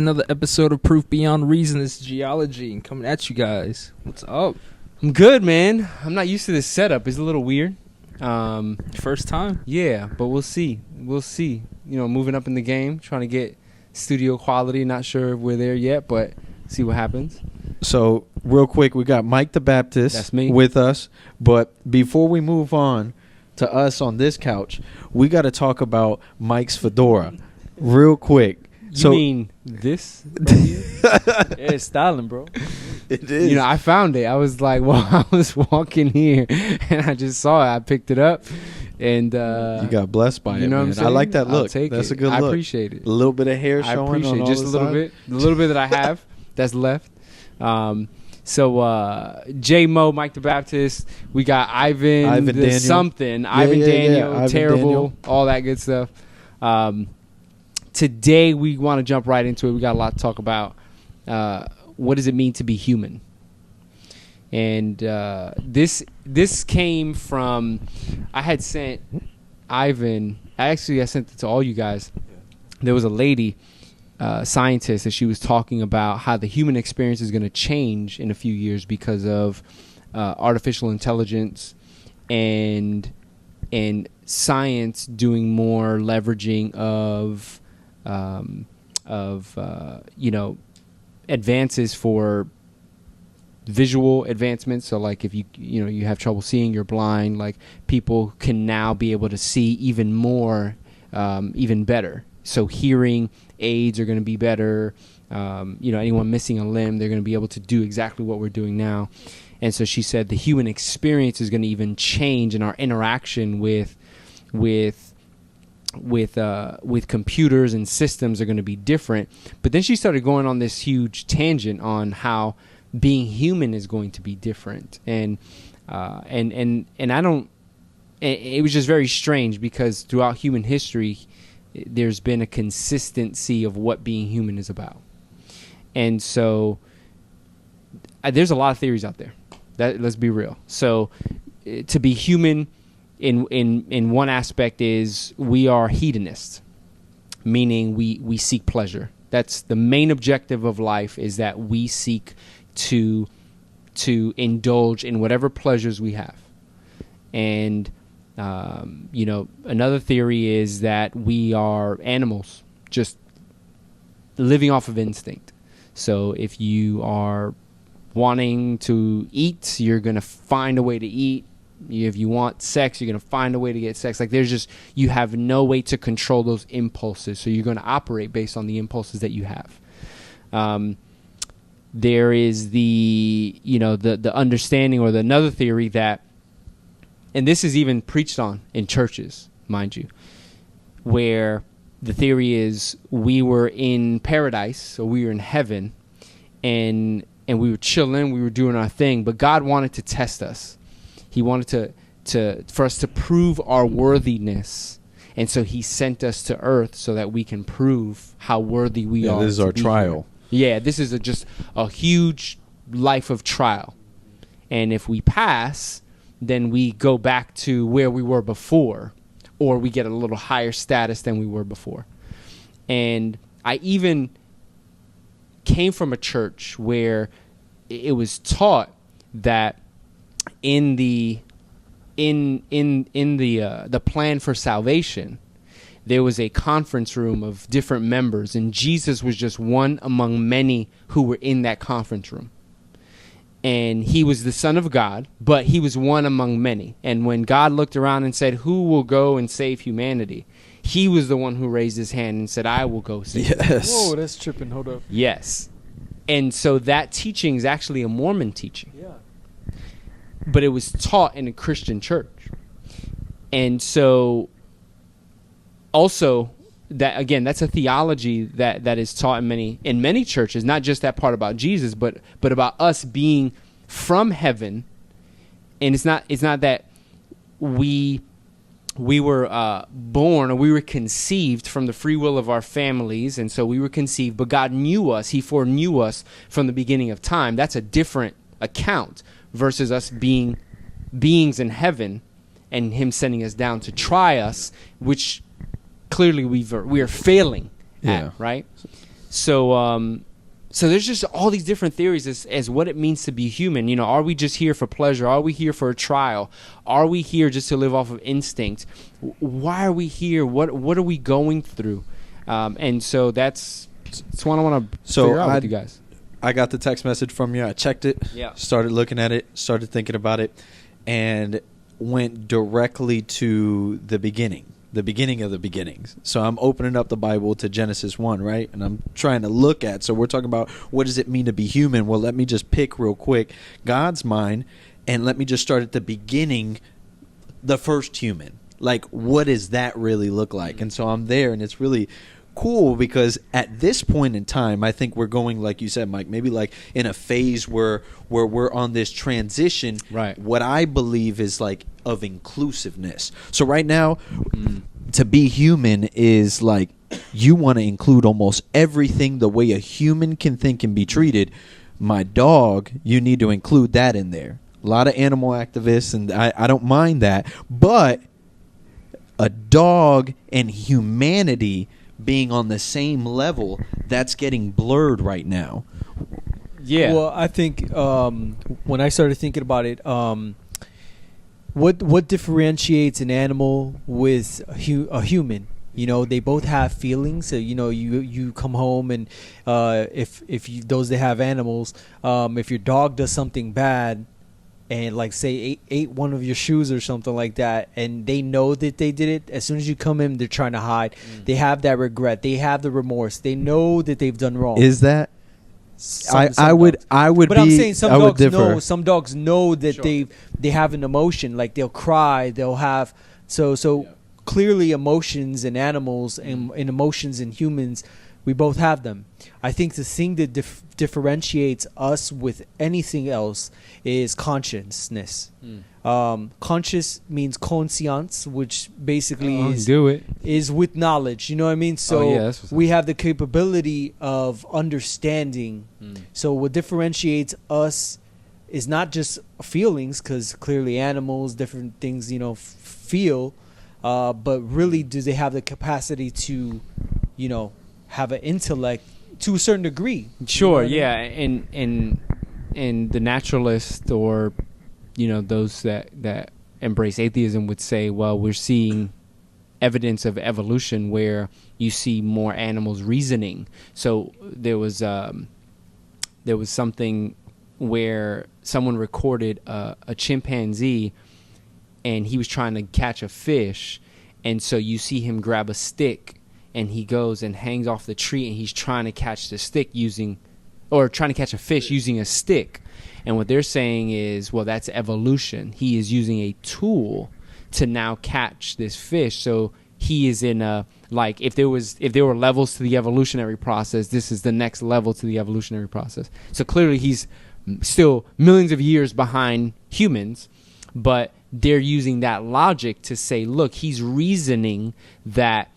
Another episode of Proof Beyond Reason. This is Geology and coming at you guys. What's up? I'm good, man. I'm not used to this setup. It's a little weird. First time? Yeah, but we'll see. We'll see. You know, moving up in the game, trying to get studio quality. Not sure if we're there yet, but see what happens. So, real quick, we got Mike the Baptist That's me. with us. But before we move on to us on this couch, we got to talk about Mike's fedora real quick. You mean this? Yeah, it's styling, bro. It is. You know, I found it. I was like, well, I was walking here and I just saw it. I picked it up and you got blessed by it, you know man. what I'm saying? I like that look. I'll take That's it. a good I look. appreciate it. A little bit of hair I showing appreciate on it. all Just the a little side. bit. The little bit that I have that's left. So J-Mo, Mike the Baptist, we got Ivan the Daniel. something, Yeah, Ivan yeah, Daniel, yeah. Ivan terrible, Daniel. all that good stuff. Today we want to jump right into it. We got a lot to talk about. What does it mean to be human? And this came from, I had sent Ivan, I sent it to all you guys. There was a lady, scientist, that she was talking about how the human experience is going to change in a few years because of artificial intelligence and science doing more leveraging of advances for visual advancements. So like if you have trouble seeing, you're blind, like people can now be able to see even more, even better. So hearing aids are going to be better. Anyone missing a limb, they're going to be able to do exactly what we're doing now. And so she said the human experience is going to even change in our interaction with computers and systems are going to be different. But then she started going on this huge tangent on how being human is going to be different. And I don't. It was just very strange because throughout human history, there's been a consistency of what being human is about. And so there's a lot of theories out there. Let's be real. So to be human in one aspect is we are hedonists, meaning we seek pleasure. That's the main objective of life, is that we seek to indulge in whatever pleasures we have. And another theory is that we are animals, just living off of instinct. So if you are wanting to eat, you're going to find a way to eat. If you want sex, you're going to find a way to get sex. Like you have no way to control those impulses. So you're going to operate based on the impulses that you have. There is the understanding, or another theory that, and this is even preached on in churches, mind you, where the theory is we were in paradise, so we were in heaven, and we were chilling, we were doing our thing, but God wanted to test us. He wanted for us to prove our worthiness, and so He sent us to earth so that we can prove how worthy we are. This is our trial. Yeah, this is just a huge life of trial, and if we pass, then we go back to where we were before, or we get a little higher status than we were before. And I even came from a church where it was taught that in the plan for salvation, there was a conference room of different members, and Jesus was just one among many who were in that conference room. And He was the Son of God, but He was one among many. And when God looked around and said, who will go and save humanity? He was the one who raised His hand and said, I will go save humanity. Yes. Whoa, that's tripping. Hold up. Yes. And so that teaching is actually a Mormon teaching. Yeah. But it was taught in a Christian church. And so also, that again, that's a theology that is taught in many churches, not just that part about Jesus, but about us being from heaven. And it's not that we were born, or we were conceived from the free will of our families, and so we were conceived, but God knew us. He foreknew us from the beginning of time. That's a different account versus us being beings in heaven and Him sending us down to try us, which clearly we are failing at, right? So there's just all these different theories as what it means to be human. You know, are we just here for pleasure? Are we here for a trial? Are we here just to live off of instinct? Why are we here? What are we going through? And so that's what I want to figure out with you guys. I got the text message from you. I checked it. Yeah. Started looking at it. Started thinking about it, and went directly to the beginning of the beginnings. So I'm opening up the Bible to Genesis 1, right? And I'm trying to look at, so we're talking about what does it mean to be human? Well, let me just pick real quick God's mind, and let me just start at the beginning, the first human. Like, what does that really look like? And so I'm there, and it's really cool because at this point in time, I think we're going, like you said, Mike, maybe like in a phase where we're on this transition, right? What I believe is like of inclusiveness. So right now, to be human is like you want to include almost everything the way a human can think and be treated. My dog, you need to include that in there. A lot of animal activists, and I don't mind that, but a dog and humanity being on the same level, that's getting blurred right now. Yeah. Well, I think when I started thinking about it, what differentiates an animal with a human? You know, they both have feelings. So, you know, you come home and if you, those that have animals, if your dog does something bad, and like say ate one of your shoes or something like that, and they know that they did it, as soon as you come in, they're trying to hide. They have that regret. They have the remorse. They know that they've done wrong. Is that? I would. But I'm saying some differ. dogs know that they have an emotion. Like they'll cry. They'll have so clearly emotions in animals and emotions in humans. We both have them. I think the thing that differentiates us with anything else is consciousness. Conscious means conscience, which basically is with knowledge. You know what I mean? So we have the capability of understanding. So what differentiates us is not just feelings, because clearly animals, different things, you know, feel, but really do they have the capacity to, you know, have an intellect to a certain degree. Sure, you know what I mean? And the naturalist, or you know, those that embrace atheism would say, well, we're seeing evidence of evolution where you see more animals reasoning. So there was something where someone recorded a chimpanzee, and he was trying to catch a fish, and so you see him grab a stick, and he goes and hangs off the tree, and he's trying to catch the stick trying to catch a fish using a stick. And what they're saying is, well, that's evolution. He is using a tool to now catch this fish. So he is in a, like, if there were levels to the evolutionary process, this is the next level to the evolutionary process. So clearly he's still millions of years behind humans, but they're using that logic to say, look, he's reasoning that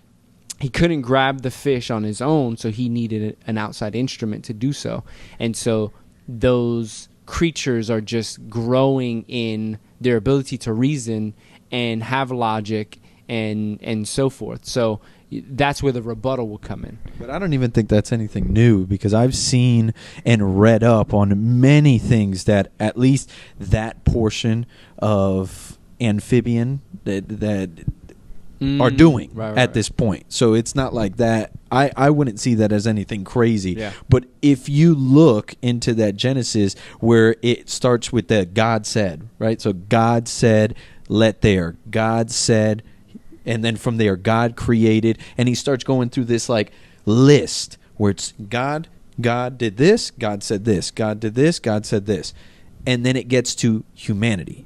he couldn't grab the fish on his own, so he needed an outside instrument to do so. And so those creatures are just growing in their ability to reason and have logic and so forth. So that's where the rebuttal will come in. But I don't even think that's anything new, because I've seen and read up on many things that at least that portion of amphibian that are doing at this point. So it's not like that. I wouldn't see that as anything crazy. Yeah. But if you look into that Genesis where it starts with the God said, right? So God said, let there. God said, and then from there, God created. And he starts going through this like list where it's God did this, God said this, God did this, God said this. And then it gets to humanity.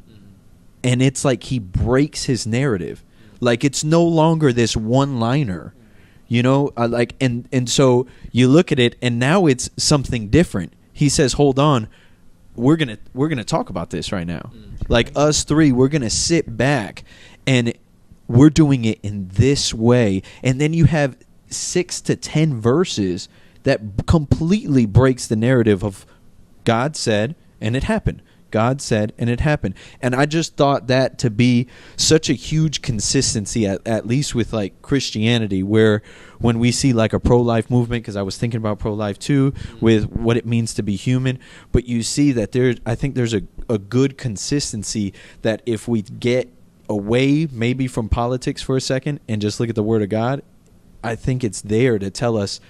And it's like he breaks his narrative. Like, it's no longer this one-liner, you know, and so you look at it, and now it's something different. He says, hold on, we're gonna talk about this right now. Like, us three, we're gonna sit back, and we're doing it in this way. And then you have 6 to 10 verses that completely breaks the narrative of God said, and it happened. God said, and it happened. And I just thought that to be such a huge consistency, at least with like Christianity, where when we see like a pro-life movement, because I was thinking about pro-life too, with what it means to be human, but you see that I think there's a good consistency that if we get away maybe from politics for a second and just look at the Word of God, I think it's there to tell us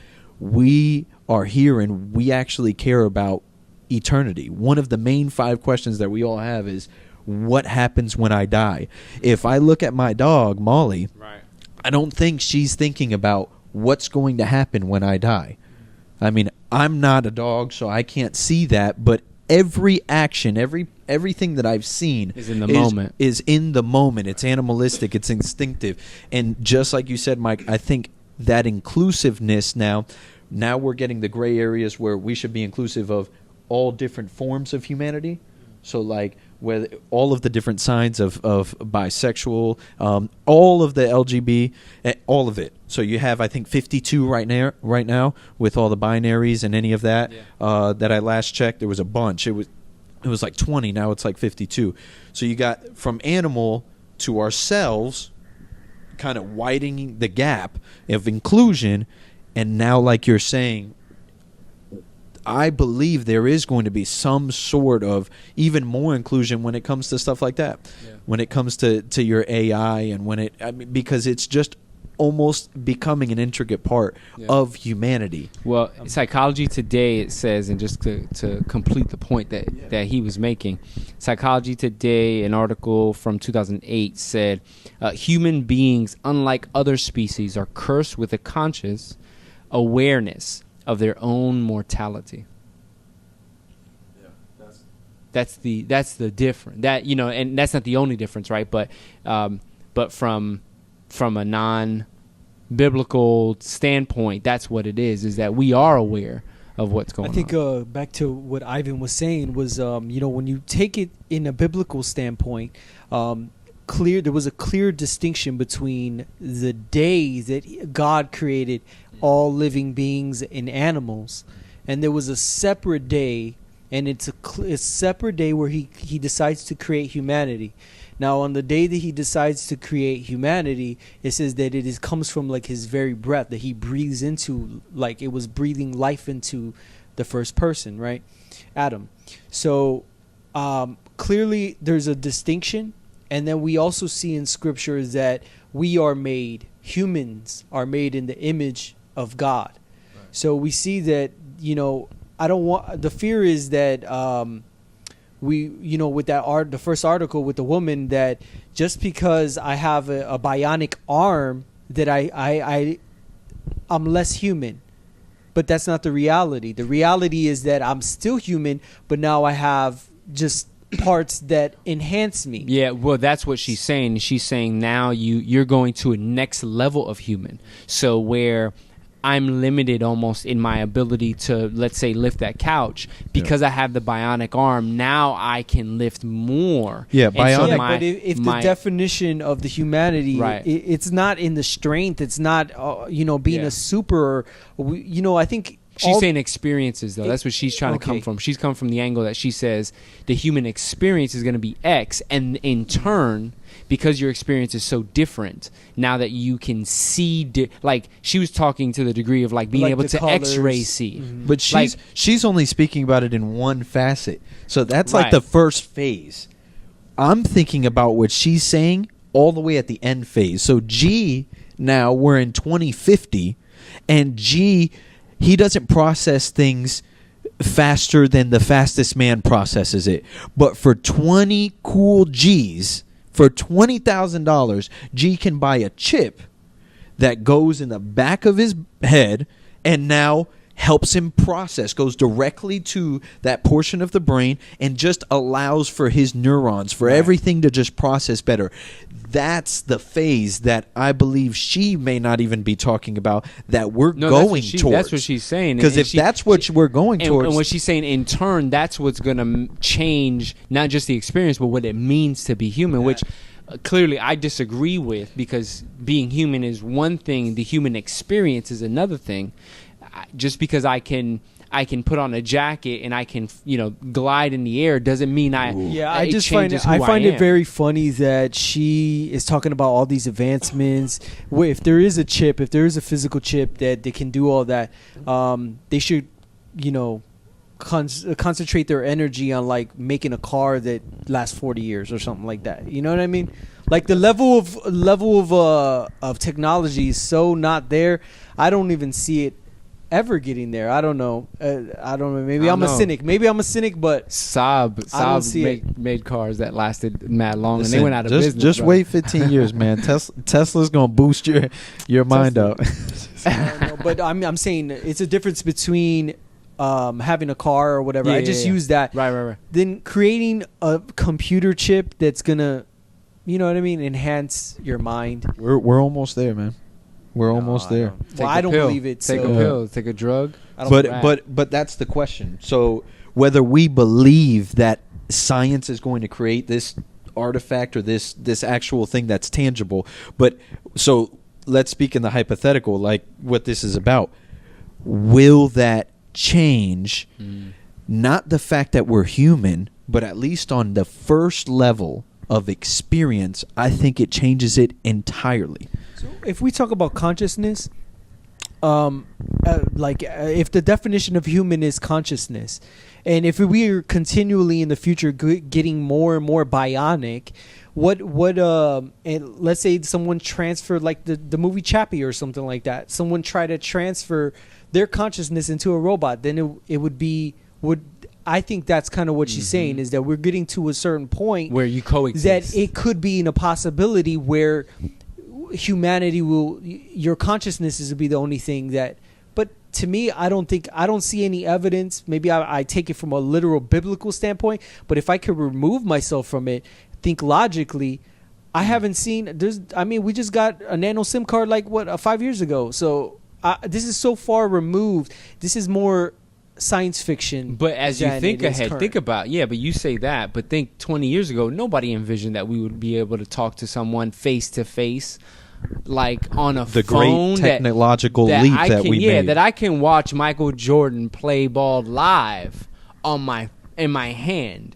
we are here and we actually care about eternity. One of the main 5 questions that we all have is, what happens when I die? If I look at my dog, Molly, Right. I don't think she's thinking about what's going to happen when I die. I mean, I'm not a dog, so I can't see that, but every action, everything that I've seen Is in the moment. Is in the moment. It's animalistic, it's instinctive. And just like you said, Mike, I think that inclusiveness now we're getting the gray areas where we should be inclusive of all different forms of humanity. So like whether all of the different signs of bisexual, all of the LGB, all of it. So you have, I think, 52 right now with all the binaries and any of that. Yeah. That I last checked, there was a bunch. It was like 20. Now it's like 52. So you got from animal to ourselves, kind of widening the gap of inclusion, and now, like you're saying, I believe there is going to be some sort of even more inclusion when it comes to stuff like that. Yeah. When it comes to your AI and because it's just almost becoming an intricate part of humanity. Well, Psychology Today, it says, and just to complete the point that he was making, Psychology Today, an article from 2008 said, human beings, unlike other species, are cursed with a conscious awareness of their own mortality. That's the difference. That, you know, and that's not the only difference, right? But from a non-biblical standpoint, that's what it is that we are aware of what's going on. I think back to what Ivan was saying was, you know, when you take it in a biblical standpoint, there was a clear distinction between the day that God created all living beings and animals, and there was a separate day, and it's a separate day where he decides to create humanity. Now, on the day that he decides to create humanity, it says that it comes from like his very breath that he breathes into, like it was breathing life into the first person, right? Adam. So clearly there's a distinction, and then we also see in scripture that humans are made in the image of God. Right. So we see that, you know, the fear is that with the first article with the woman, that just because I have a bionic arm that I'm less human. But that's not the reality. The reality is that I'm still human, but now I have just parts that enhance me. Yeah, well, that's what she's saying. She's saying now you're going to a next level of human. So where I'm limited almost in my ability to, let's say, lift that couch because I have the bionic arm. Now I can lift more. Yeah, bionic. But if the definition of the humanity, right. It's not in the strength. It's not, being a super. I think. She's saying experiences, though. That's what she's trying to come from. She's come from the angle that she says the human experience is going to be X, and in turn, because your experience is so different, now that you can see, like she was talking to the degree of like being able to colors. X-ray see. Mm-hmm. But she's only speaking about it in one facet. So that's like the first phase. I'm thinking about what she's saying all the way at the end phase. So G, now we're in 2050, and G, he doesn't process things faster than the fastest man processes it. But for 20 cool G's, for $20,000, G can buy a chip that goes in the back of his head and now helps him process, goes directly to that portion of the brain and just allows for his neurons, for everything to just process better. That's the phase that I believe she may not even be talking about, that we're going towards. That's what she's saying. Because if that's what we're going towards. And what she's saying, in turn, that's what's going to change not just the experience, but what it means to be human, which clearly I disagree with, because being human is one thing, the human experience is another thing. Just because I can I can put on a jacket and I can, glide in the air doesn't mean I it just find changes it, I who find am. it very funny that she is talking about all these advancements. If there is a chip, if there is a physical chip that they can do all that, they should, concentrate their energy on like making a car that lasts 40 years or something like that. You know what I mean? Like the level of technology is so not there. I don't even see it ever getting there. I don't know. I don't know. Maybe I'm a cynic. But Saab made cars that lasted mad long, and they went out of business. Just bro. wait 15 years, man. Tesla's gonna boost your mind up. I don't know, but I'm saying it's a difference between having a car or whatever. I just use that. Right. Then creating a computer chip that's gonna, you know what I mean, enhance your mind. We're almost there, man. We're almost there. I don't believe it. Take a pill. Take a drug. But that's the question. So whether we believe that science is going to create this artifact or this actual thing that's tangible, but so let's speak in the hypothetical, like what this is about. Will that change not the fact that we're human, but at least on the first level of experience, I think it changes it entirely. So if we talk about consciousness, if the definition of human is consciousness, and if we are continually in the future getting more and more bionic, and let's say someone transferred like the movie Chappie or something like that, someone tried to transfer their consciousness into a robot, then it would I think that's kind of what she's saying, is that we're getting to a certain point where you coexist, that it could be in a possibility where humanity your consciousness is to be the only thing that. But to me, I don't see any evidence. Maybe I take it from a literal biblical standpoint, but if I could remove myself from it, think logically, I haven't seen we just got a nano SIM card 5 years ago, so this is so far removed. This is more science fiction. But as you think ahead, think about, but you say that, but think 20 years ago, nobody envisioned that we would be able to talk to someone face to face, like on a the phone. The great technological leap that we made. That I can watch Michael Jordan play ball live in my hand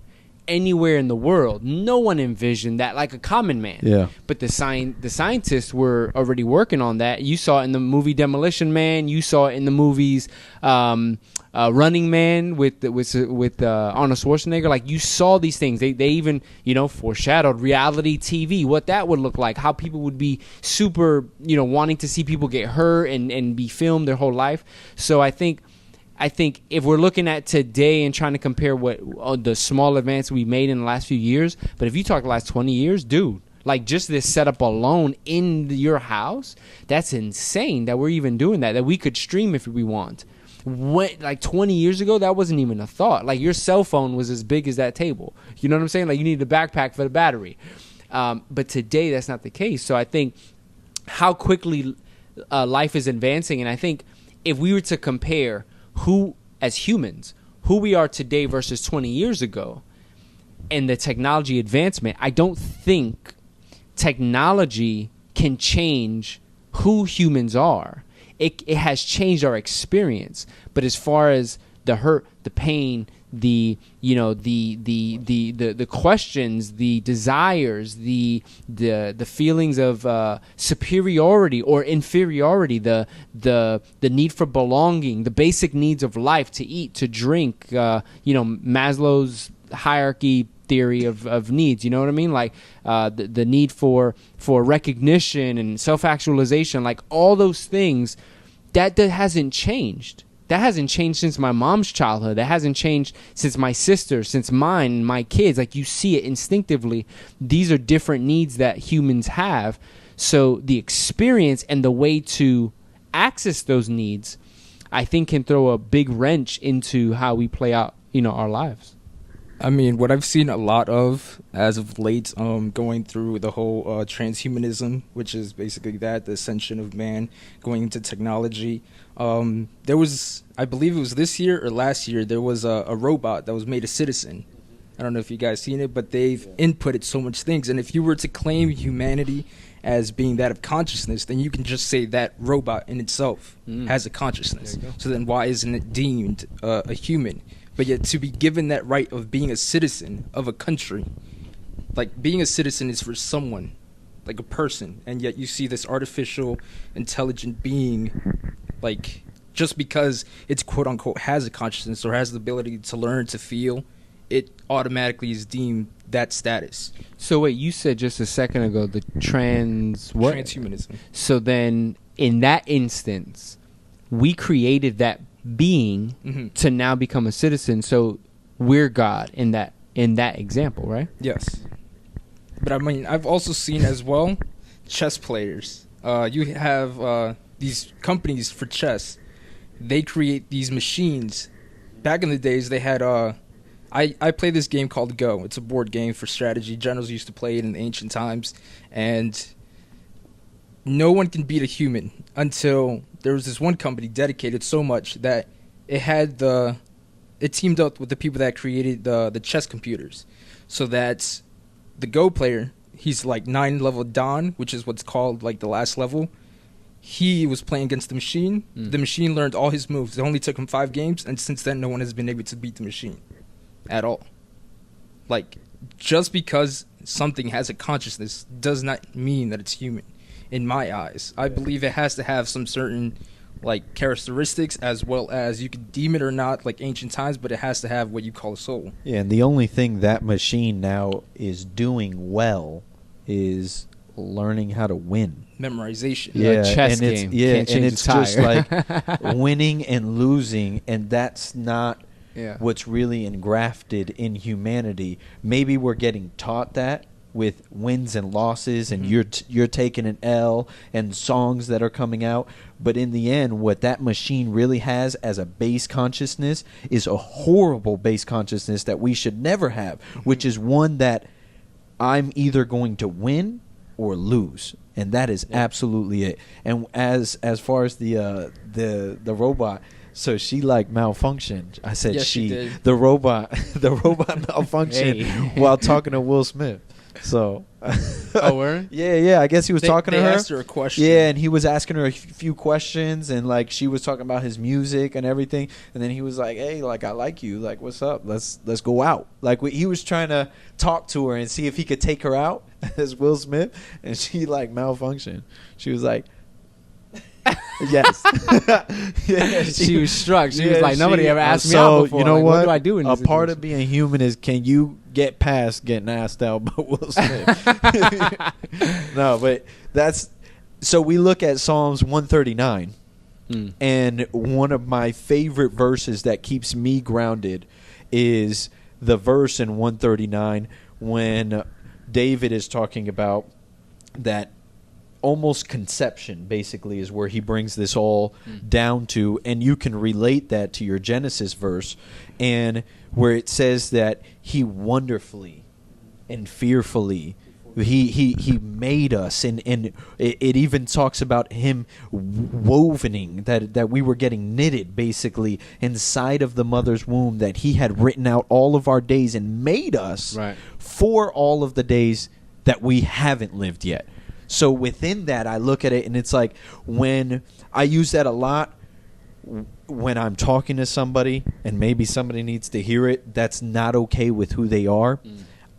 anywhere in the world. No one envisioned that, like a common man. Yeah. But the scientists were already working on that. You saw it in the movie Demolition Man. You saw it in the movies Running Man with Arnold Schwarzenegger. Like, you saw these things. They even foreshadowed reality TV, what that would look like, how people would be super wanting to see people get hurt and be filmed their whole life. So I think if we're looking at today and trying to compare what the small advance we made in the last few years, but if you talk the last 20 years, dude, like just this setup alone in your house, that's insane that we're even doing that we could stream if we want. Like 20 years ago, that wasn't even a thought. Like, your cell phone was as big as that table. You know what I'm saying? Like, you need a backpack for the battery. But today, that's not the case. So I think how quickly life is advancing, and I think if we were to compare who, as humans, who we are today versus 20 years ago, and the technology advancement, I don't think technology can change who humans are. It has changed our experience, but as far as the hurt, the pain, the questions, the desires, the feelings of superiority or inferiority, the need for belonging, the basic needs of life, to eat, to drink, Maslow's hierarchy theory of needs, you know what I mean? Like the need for recognition and self-actualization, like all those things, that hasn't changed. That hasn't changed since my mom's childhood. That hasn't changed since my sister, since mine, my kids. Like, you see it instinctively. These are different needs that humans have. So the experience and the way to access those needs, I think, can throw a big wrench into how we play out, our lives. I mean, what I've seen a lot of as of late, going through the whole transhumanism, which is basically the ascension of man going into technology. There was, I believe it was this year or last year, there was a robot that was made a citizen. I don't know if you guys seen it, but they've inputted so much things. And if you were to claim humanity as being that of consciousness, then you can just say that robot in itself has a consciousness. So then why isn't it deemed a human? But yet to be given that right of being a citizen of a country, like being a citizen is for someone, like a person, and yet you see this artificial intelligent being, like just because it's quote unquote has a consciousness or has the ability to learn, to feel, it automatically is deemed that status. So wait, you said just a second ago the Transhumanism. So then in that instance, we created that being to now become a citizen, so we're God in that example, right? Yes. But I mean, I've also seen as well chess players. You have these companies for chess. They create these machines. Back in the days, they had I play this game called Go. It's a board game for strategy. Generals used to play it in the ancient times, and no one can beat a human until there was this one company dedicated so much that it teamed up with the people that created the chess computers, so that the Go player, he's like 9 level Don, which is what's called like the last level. He was playing against the machine. The machine learned all his moves. It only took him 5 games, and since then, no one has been able to beat the machine at all. Like, just because something has a consciousness does not mean that it's human. In my eyes, I believe it has to have some certain like characteristics, as well as you could deem it or not, like ancient times, but it has to have what you call a soul. Yeah, and the only thing that machine now is doing well is learning how to win. Memorization. Yeah, a chess and game. Yeah, Can't change and the it's just tire. like winning and losing, and that's not Yeah. what's really engrafted in humanity. Maybe we're getting taught that with wins and losses, and you're taking an L and songs that are coming out, but in the end, what that machine really has as a base consciousness is a horrible base consciousness that we should never have, which is one that I'm either going to win or lose, and that is absolutely it. And as far as the robot, so she like malfunctioned. I said Yes, she did. the robot malfunctioned while talking to Will Smith. So, Oh, were? yeah. I guess he was talking to her. They asked her a question. Yeah, and he was asking her a few questions, and like she was talking about his music and everything, and then he was like, "Hey, like I like you. Like, what's up? Let's go out." Like he was trying to talk to her and see if he could take her out as Will Smith, and she like malfunctioned. She was like, "Yes." Yeah, She was struck. She was like, nobody ever asked me out before. You know Like, what? do I do in a this part of situation? being human is, can you get past getting asked out by Will Smith? No, but that's so. We look at Psalms 139, and one of my favorite verses that keeps me grounded is the verse in 139 when David is talking about that almost conception, basically, is where he brings this all down to, and you can relate that to your Genesis verse, and where it says that he wonderfully and fearfully he made us, and it even talks about him wovening, that we were getting knitted basically inside of the mother's womb, that he had written out all of our days and made us for all of the days that we haven't lived yet. So within that, I look at it, and it's like, when I use that a lot when I'm talking to somebody and maybe somebody needs to hear it that's not okay with who they are.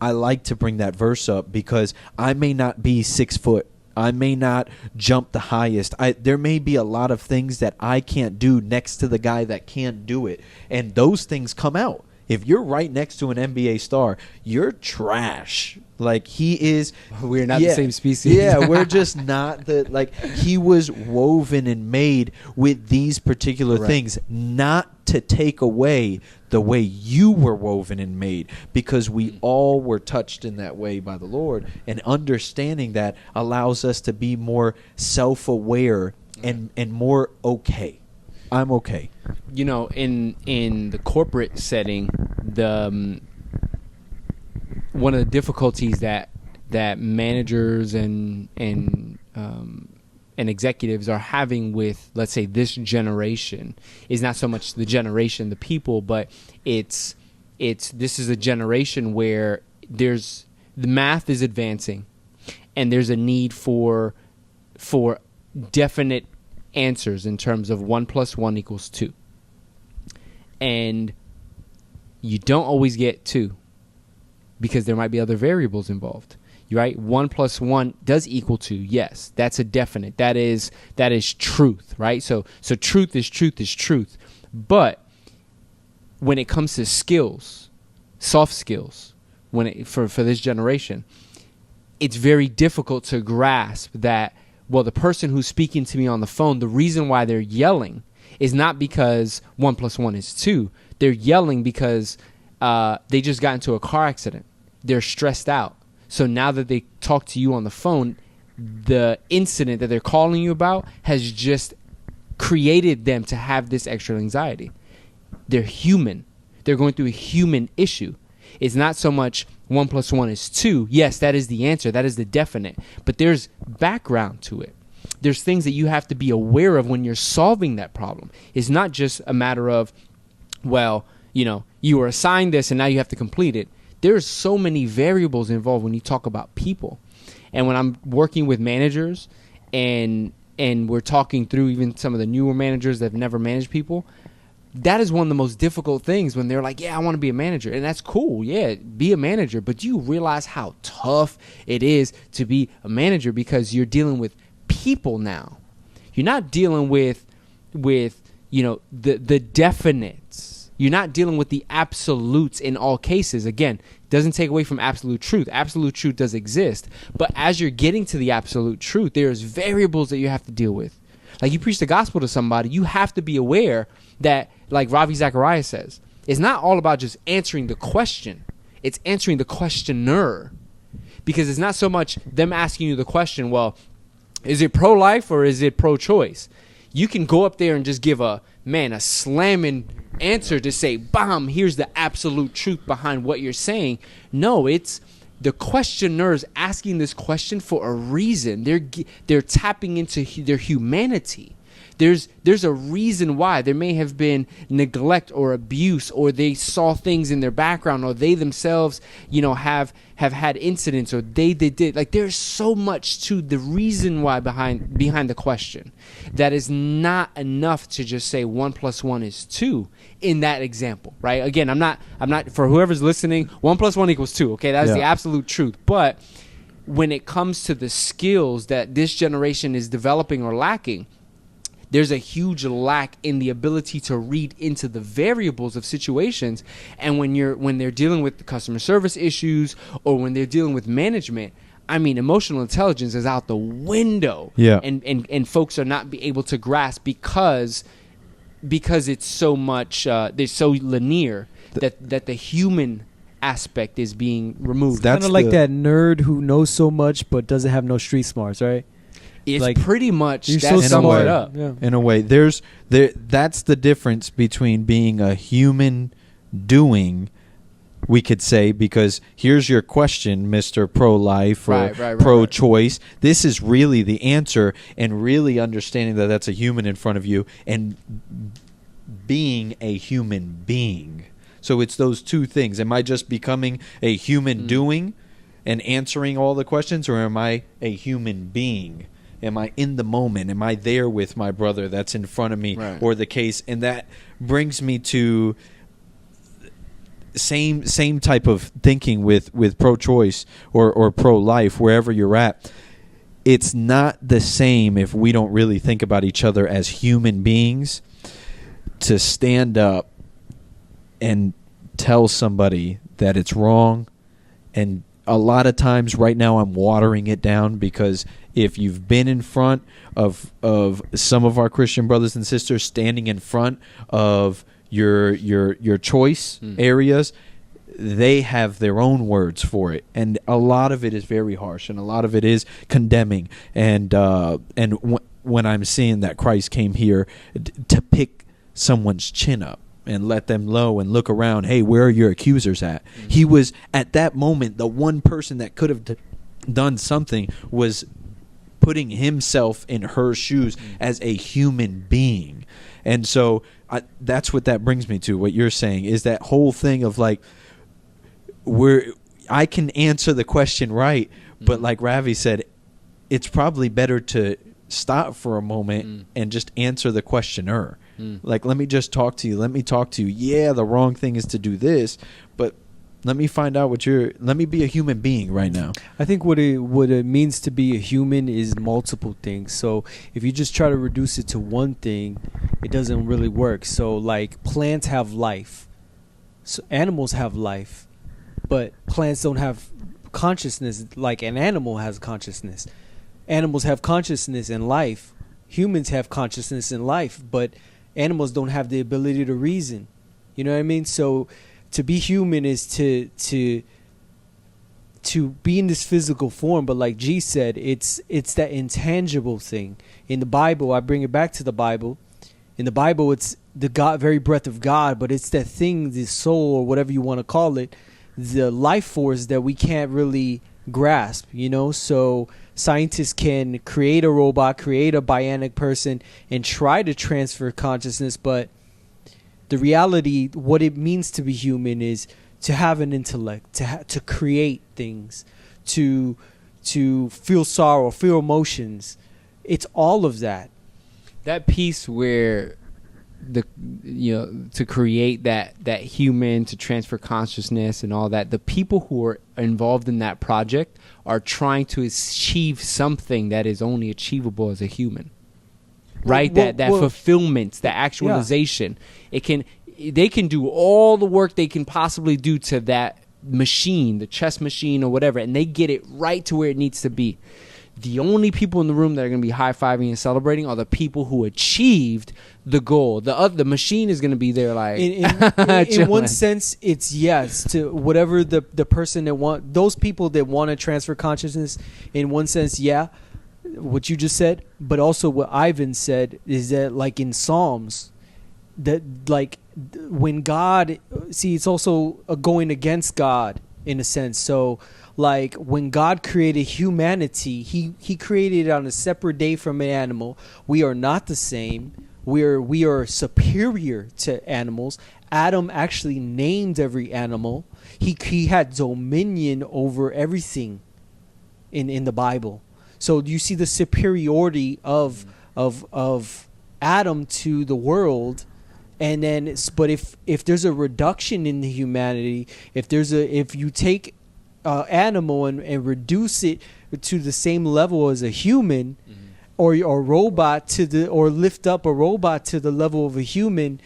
I like to bring that verse up because I may not be 6 foot. I may not jump the highest. There may be a lot of things that I can't do next to the guy that can't do it. And those things come out. If you're right next to an NBA star, you're trash. Like, he is. We're not the same species. Yeah, we're just not he was woven and made with these particular things, not to take away the way you were woven and made, because we all were touched in that way by the Lord, and understanding that allows us to be more self-aware and more okay. I'm okay. You know, in the corporate setting, one of the difficulties that managers and executives are having with, let's say, this generation is not so much the generation, the people, but this is a generation where the math is advancing, and there's a need for definite answers in terms of 1 + 1 = 2. And you don't always get 2 because there might be other variables involved. Right? 1 + 1 does equal 2. Yes, that's a definite. That is truth, right? So truth is truth. But when it comes to skills, soft skills, for this generation, it's very difficult to grasp that, well, the person who's speaking to me on the phone, the reason why they're yelling is not because 1 + 1 = 2. They're yelling because they just got into a car accident. They're stressed out. So now that they talk to you on the phone, the incident that they're calling you about has just created them to have this extra anxiety. They're human. They're going through a human issue. It's not so much 1 + 1 = 2. Yes, that is the answer. That is the definite. But there's background to it. There's things that you have to be aware of when you're solving that problem. It's not just a matter of, well, you were assigned this and now you have to complete it. There's so many variables involved when you talk about people. And when I'm working with managers and we're talking through even some of the newer managers that have never managed people, that is one of the most difficult things when they're like, yeah, I want to be a manager. And that's cool. Yeah, be a manager. But do you realize how tough it is to be a manager because you're dealing with people now? You're not dealing with the definites. You're not dealing with the absolutes in all cases. Again, doesn't take away from absolute truth. Absolute truth does exist. But as you're getting to the absolute truth, there's variables that you have to deal with. Like you preach the gospel to somebody, you have to be aware that, like Ravi Zacharias says, it's not all about just answering the question. It's answering the questioner. Because it's not so much them asking you the question, well, is it pro-life or is it pro-choice? You can go up there and just give a slamming answer to say, bam, here's the absolute truth behind what you're saying. No, it's the questioners asking this question for a reason. They're tapping into their humanity. There's a reason why. There may have been neglect or abuse, or they saw things in their background, or they themselves, have had incidents, or they did. Like, there's so much to the reason why behind the question that is not enough to just say 1 + 1 = 2 in that example, right? Again, I'm not for whoever's listening, 1 + 1 = 2. Okay, that is the absolute truth. But when it comes to the skills that this generation is developing or lacking, there's a huge lack in the ability to read into the variables of situations. And when they're dealing with the customer service issues, or when they're dealing with management, I mean, emotional intelligence is out the window. Yeah. And folks are not be able to grasp because it's so much, they're so linear that the human aspect is being removed. Kind of like that nerd who knows so much but doesn't have no street smarts, right? It's like, pretty much you're that's so smart. it up. Yeah. In a way, that's the difference between being a human doing, we could say, because here's your question, Mr. Pro-Life or pro-choice. Right. This is really the answer, and really understanding that that's a human in front of you and being a human being. So it's those two things. Am I just becoming a human doing and answering all the questions, or am I a human being? Am I in the moment? Am I there with my brother that's in front of me, or the case? And that brings me to same type of thinking with pro-choice or pro-life, wherever you're at. It's not the same if we don't really think about each other as human beings to stand up and tell somebody that it's wrong. And a lot of times right now I'm watering it down, because if you've been in front of some of our Christian brothers and sisters, standing in front of your choice areas, they have their own words for it, and a lot of it is very harsh, and a lot of it is condemning. And when I'm seeing that Christ came here to pick someone's chin up and let them low and look around, hey, where are your accusers at? He was at that moment the one person that could have done something, was putting himself in her shoes as a human being. And so that's what that brings me to. What you're saying is that whole thing of like, I can answer the question right, But like Ravi said, it's probably better to stop for a moment and just answer the questioner. Like, let me just talk to you. Let me talk to you. Yeah, the wrong thing is to do this, but let me find out let me be a human being right now. I think what it means to be a human is multiple things. So if you just try to reduce it to one thing, it doesn't really work. So like plants have life. So animals have life, but plants don't have consciousness like an animal has consciousness. Animals have consciousness and life. Humans have consciousness and life, but animals don't have the ability to reason. You know what I mean? So to be human is to be in this physical form, but like G said, it's that intangible thing. In the Bible, I bring it back to the Bible. In the Bible, it's the God, very breath of God, but it's that thing, the soul or whatever you want to call it, the life force that we can't really grasp, you know? So scientists can create a robot, create a bionic person, and try to transfer consciousness, but the reality, what it means to be human is to have an intellect, to create things, to feel sorrow, feel emotions. It's all of that. That piece where to create that human, to transfer consciousness and all that, the people who are involved in that project are trying to achieve something that is only achievable as a human. Right? That fulfillment, that actualization. Yeah. They can do all the work they can possibly do to that machine, the chess machine or whatever, and they get it right to where it needs to be. The only people in the room that are going to be high-fiving and celebrating are the people who achieved the goal. The machine is going to be there like in one sense, it's yes to whatever the person that those people that want to transfer consciousness. In one sense, yeah, what you just said, but also what Ivan said is that like in Psalms, that like when God, see, it's also a going against God in a sense. So like when God created humanity, he created it on a separate day from an animal. We are not the same. We are superior to animals. Adam actually named every animal. He had dominion over everything in the Bible. So you see the superiority of Adam to the world. And then, but if there's a reduction in the humanity, if you take animal and reduce it to the same level as a human, or a robot or lift up a robot to the level of a human,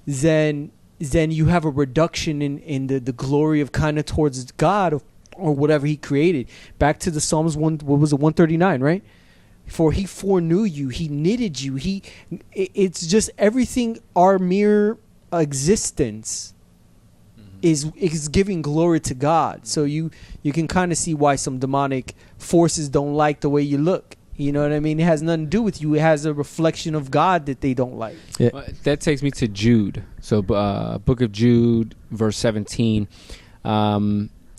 then you have a reduction in the glory of kind of towards God or whatever He created. Back to the Psalms 139, right? For He foreknew you, He knitted you. It's just everything. Our mere existence is giving glory to God. So you can kind of see why some demonic forces don't like the way you look. You know what I mean? It has nothing to do with you. It has a reflection of God that they don't like. Yeah. That takes me to Jude. So Book of Jude, verse 17.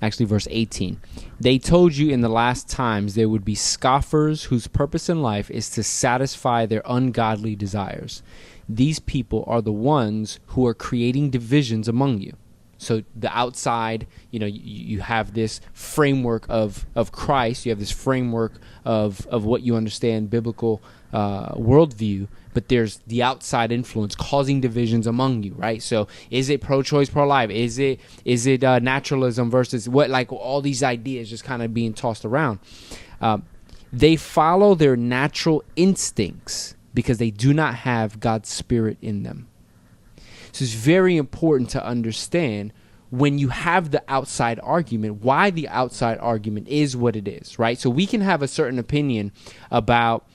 Actually, verse 18. They told you in the last times there would be scoffers whose purpose in life is to satisfy their ungodly desires. These people are the ones who are creating divisions among you. So the outside, you have this framework of Christ. You have this framework of what you understand biblical worldview. But there's the outside influence causing divisions among you, right? So is it pro-choice, pro-life? Is it naturalism versus what? Like all these ideas just kind of being tossed around. They follow their natural instincts because they do not have God's Spirit in them. So it's very important to understand when you have the outside argument, why the outside argument is what it is, right? So we can have a certain opinion about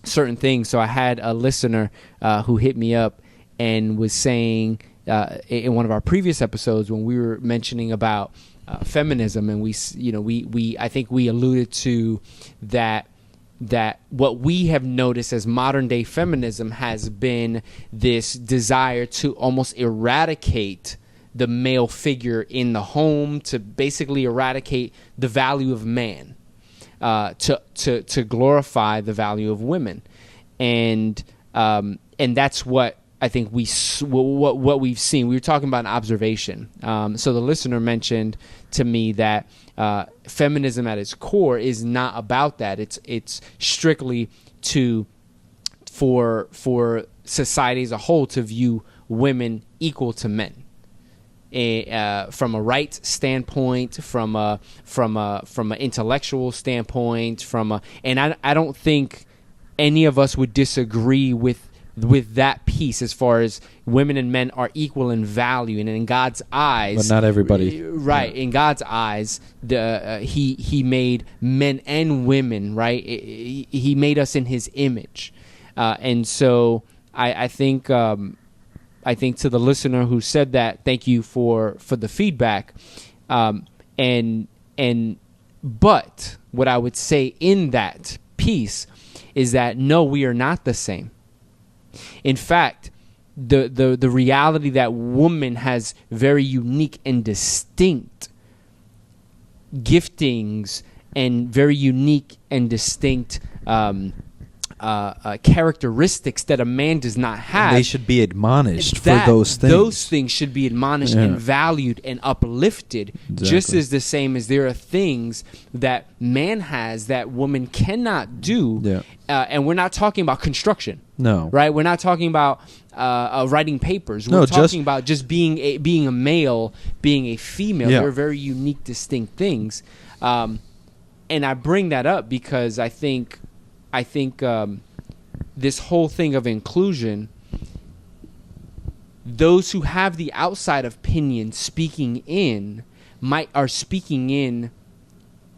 certain things. So I had a listener who hit me up and was saying in one of our previous episodes when we were mentioning about feminism, and I think we alluded to that what we have noticed as modern day feminism has been this desire to almost eradicate the male figure in the home, to basically eradicate the value of man, to glorify the value of women, and that's what what we've seen. We were talking about an observation. So the listener mentioned to me that feminism at its core is not about that. It's strictly for society as a whole to view women equal to men. From a rights standpoint, from an intellectual standpoint, and I don't think any of us would disagree with that piece as far as women and men are equal in value, and in God's eyes, but not everybody, right? Yeah. In God's eyes, he made men and women, right? He made us in His image, and so I think to the listener who said that, thank you for the feedback, but what I would say in that piece is that no, we are not the same. In fact, the reality that woman has very unique and distinct giftings and very unique and distinct characteristics that a man does not have. They should be admonished for those things. Those things should be admonished and valued and uplifted, just as the same as there are things that man has that woman cannot do. Yeah. And we're not talking about construction. No. Right? We're not talking about writing papers. We're talking about just being a male, being a female. Yeah. They're very unique, distinct things. And I bring that up because I think this whole thing of inclusion, those who have the outside opinion speaking in are speaking in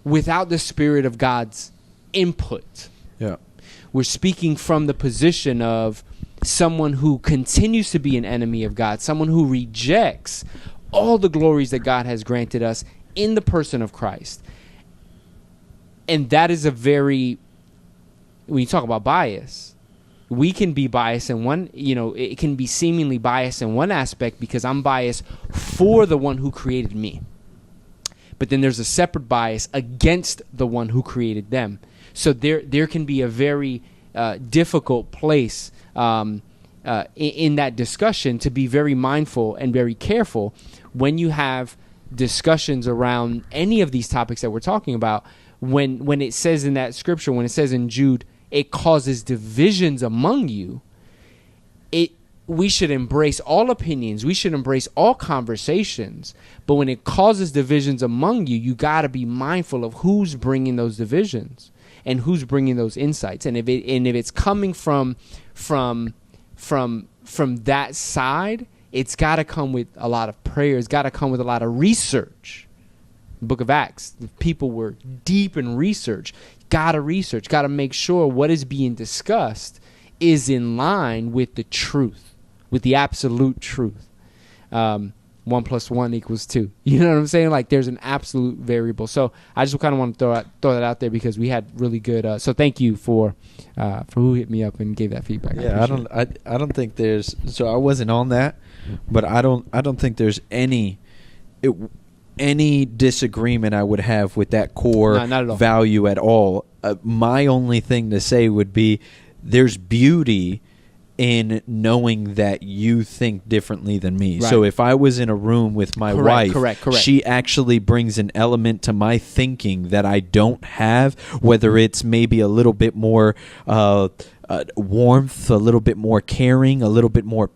without the Spirit of God's input. Yeah. We're speaking from the position of someone who continues to be an enemy of God, someone who rejects all the glories that God has granted us in the person of Christ. And that is when you talk about bias, we can be biased in one, it can be seemingly biased in one aspect because I'm biased for the one who created me. But then there's a separate bias against the one who created them. So there can be a very difficult place in that discussion to be very mindful and very careful when you have discussions around any of these topics that we're talking about. When it says in that scripture, when it says in Jude, it causes divisions among you, we should embrace all opinions. We should embrace all conversations. But when it causes divisions among you, you got to be mindful of who's bringing those divisions and who's bringing those insights. And if it's coming from that side, it's got to come with a lot of prayer. It's got to come with a lot of research. The Book of Acts, the people were deep in research. Got to make sure what is being discussed is in line with the truth, with the absolute truth. 1 + 1 = 2. You know what I'm saying? Like there's an absolute variable. So I just kind of want to throw that out there because we had really good. So thank you for who hit me up and gave that feedback. Yeah, I don't think there's. So I wasn't on that, but I don't think there's any disagreement I would have with that core value at all. My only thing to say would be there's beauty in knowing that you think differently than me. Right. So if I was in a room with my wife, she actually brings an element to my thinking that I don't have, whether it's maybe a little bit more warmth, a little bit more caring, a little bit more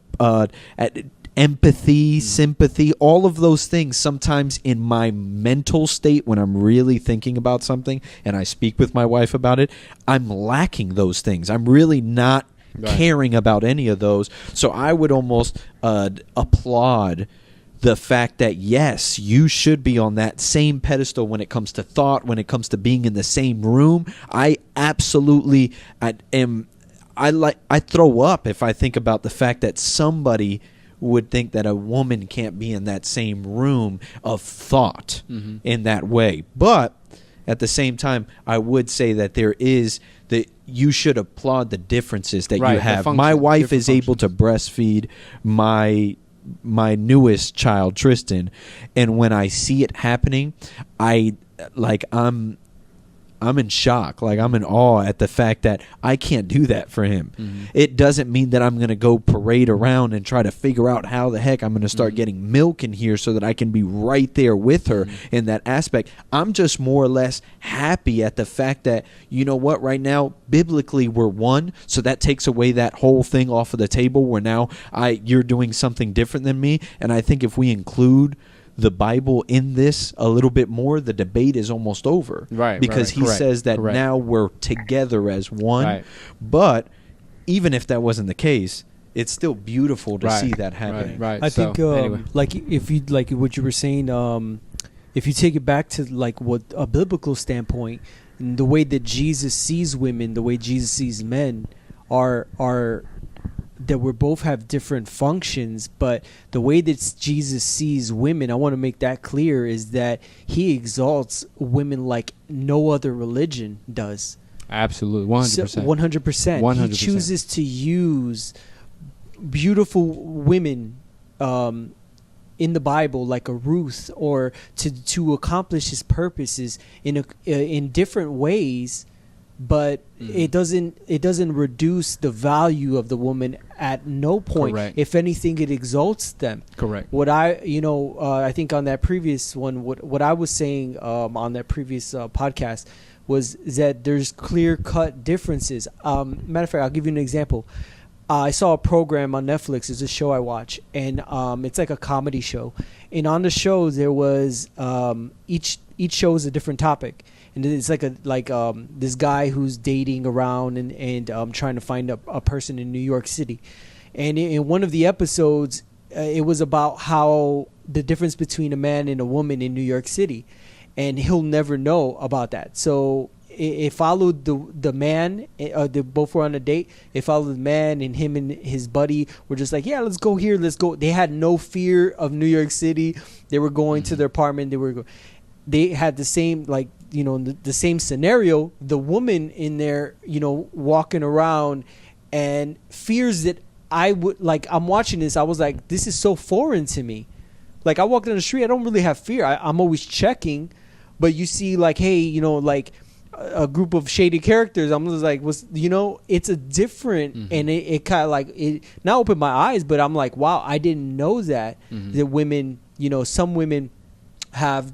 empathy, sympathy, all of those things. Sometimes in my mental state when I'm really thinking about something and I speak with my wife about it, I'm lacking those things. I'm really not caring about any of those. So I would almost applaud the fact that, yes, you should be on that same pedestal when it comes to thought, when it comes to being in the same room. I absolutely I throw up if I think about the fact that somebody would think that a woman can't be in that same room of thought in that way. But at the same time, I would say that you should applaud the differences that you have. My wife is able to breastfeed my newest child, Tristan, and when I see it happening, I'm I'm in shock. Like, I'm in awe at the fact that I can't do that for him. Mm-hmm. It doesn't mean that I'm going to go parade around and try to figure out how the heck I'm going to start Mm-hmm. getting milk in here so that I can be right there with her in that aspect. I'm just more or less happy at the fact that, you know what, right now, biblically, we're one. So that takes away that whole thing off of the table where now you're doing something different than me. And I think if we include the Bible in this a little bit more, the debate is almost over. Right. Because he Correct. says that Correct. now we're together as one. Right. But even if that wasn't the case, it's still beautiful to Right. see that happening. Right. I think anyway. like if you like what you were saying, if you take it back to like what a biblical standpoint, and the way that Jesus sees women, the way Jesus sees men, are that we both have different functions, but the way that Jesus sees women, I want to make that clear, is that he exalts women like no other religion does. Absolutely, 100%. 100%. 100%. He chooses to use beautiful women in the Bible, like a Ruth, or to accomplish his purposes in different ways. But it doesn't reduce the value of the woman at no point. Correct. If anything, it exalts them. Correct. What I think on that previous one, what I was saying on that previous podcast was that there's clear-cut differences. Matter of fact, I'll give you an example. I saw a program on Netflix. It's a show I watch, and it's like a comedy show. And on the show, there was each show is a different topic. And it's like this guy who's dating around and trying to find a person in New York City. And in one of the episodes, it was about how the difference between a man and a woman in New York City. And he'll never know about that. So it followed the man. They both were on a date. It followed the man, and him and his buddy were just like, yeah, let's go here. Let's go. They had no fear of New York City. They were going to their apartment. They had the same, like, the same scenario. The woman in there, walking around and fears that I'm watching this. I was like, this is so foreign to me. Like, I walk down the street, I don't really have fear. I'm always checking, but you see, like, hey, like a group of shady characters. I'm just like, it's a different, and it kind of like it now opened my eyes. But I'm like, wow, I didn't know that that women, some women have,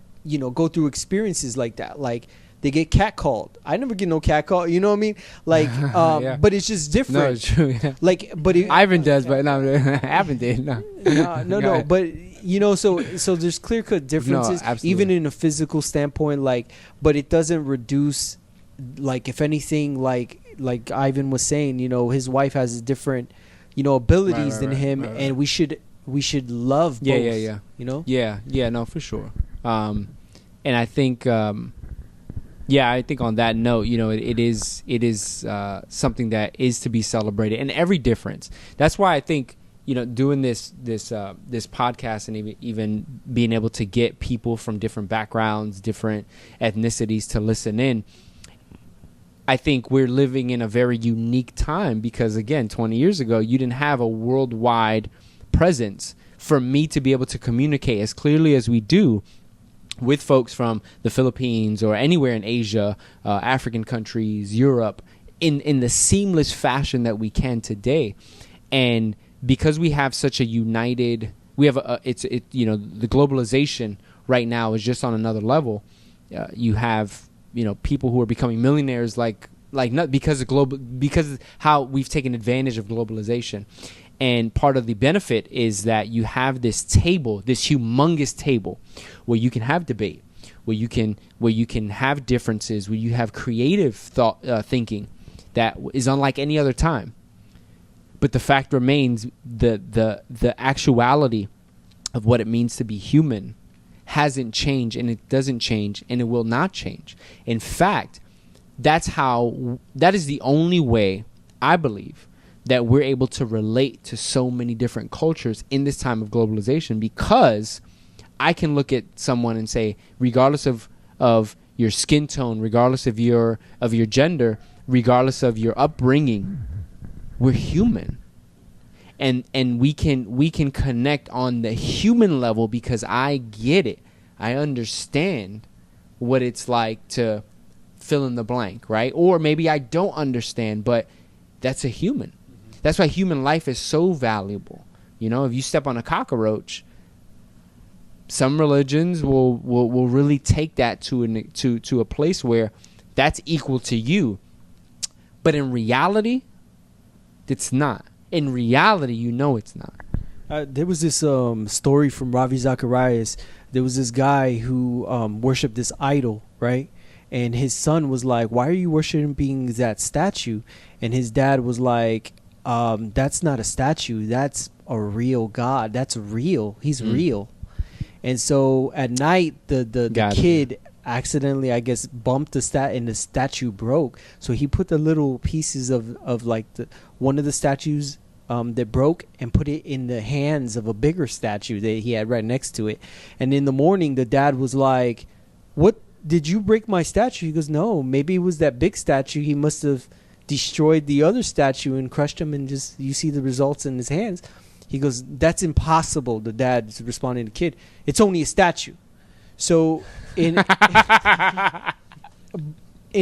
go through experiences like that. Like, they get catcalled. I never get no catcall. You know what I mean? Like, Yeah. but it's just different. No, it's true. Yeah. Like, but Ivan does, but no, Ivan did. No, no. But so there's clear cut differences, absolutely. even in a physical standpoint. Like, but it doesn't reduce. Like, if anything, like Ivan was saying, Right, his wife has different, abilities than him, right. and we should love both. Yeah. Yeah. No, for sure. And I think, I think on that note, it is something that is to be celebrated, and every difference. That's why I think, doing this podcast, and even being able to get people from different backgrounds, different ethnicities to listen in. I think we're living in a very unique time because, again, 20 years ago, you didn't have a worldwide presence for me to be able to communicate as clearly as we do with folks from the Philippines or anywhere in Asia, African countries, Europe, in the seamless fashion that we can today. And because we have such a united, the globalization right now is just on another level. You have, people who are becoming millionaires like not because of how we've taken advantage of globalization. And part of the benefit is that you have this table, this humongous table, where you can have debate, where you can have differences, where you have creative thinking that is unlike any other time. But the fact remains, the actuality of what it means to be human hasn't changed, and it doesn't change, and it will not change. In fact, that is the only way, I believe, that we're able to relate to so many different cultures in this time of globalization, because I can look at someone and say, regardless of your skin tone, regardless of your gender, regardless of your upbringing, we're human. And we can connect on the human level because I get it. I understand what it's like to fill in the blank, right? Or maybe I don't understand, but that's a human. That's why human life is so valuable. If you step on a cockroach, some religions will really take that to a place where that's equal to you. But in reality, it's not. In reality, it's not. There was this story from Ravi Zacharias. There was this guy who worshipped this idol, right? And his son was like, "Why are you worshiping that statue?" And his dad was like, "That's not a statue. That's a real God. That's real. He's real." And so at night, the kid accidentally, I guess, bumped the and the statue broke. So he put the little pieces of like one of the statues that broke and put it in the hands of a bigger statue that he had right next to it. And in the morning, the dad was like, "What? Did you break my statue?" He goes, "No, maybe it was that big statue. He must have destroyed the other statue and crushed him, and just you see the results in his hands." He goes, "That's impossible." The dad's responding to the kid, "It's only a statue." So in